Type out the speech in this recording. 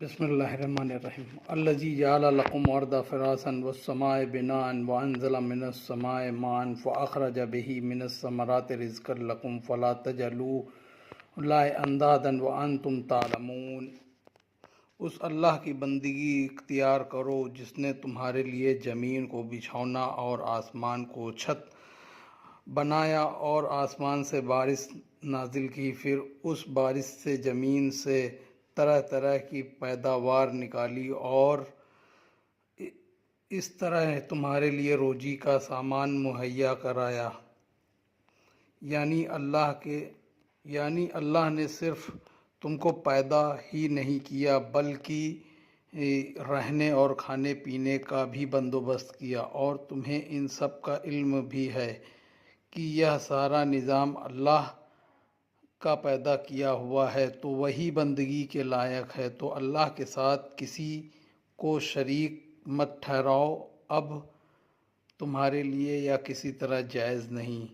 بسم اللہ الرحمن الرحیم الذی جعل لکم الارض فراشا والسماء بناء وانزل من السماء ماء فاخرج به من الثمرات رزقا لکم فلا تجعلوا للہ اندادا وانتم تعلمون۔ اس اللہ کی بندگی اختیار کرو جس نے تمہارے لیے زمین کو بچھونا اور آسمان کو چھت بنایا اور آسمان سے بارش نازل کی، پھر اس بارش سے زمین سے طرح طرح کی پیداوار نکالی اور اس طرح تمہارے لیے روزی کا سامان مہیا کرایا۔ یعنی اللہ نے صرف تم کو پیدا ہی نہیں کیا بلکہ رہنے اور کھانے پینے کا بھی بندوبست کیا، اور تمہیں ان سب کا علم بھی ہے کہ یہ سارا نظام اللہ کا پیدا کیا ہوا ہے، تو وہی بندگی کے لائق ہے۔ تو اللہ کے ساتھ کسی کو شریک مت ٹھہراؤ، اب تمہارے لیے یہ کسی طرح جائز نہیں۔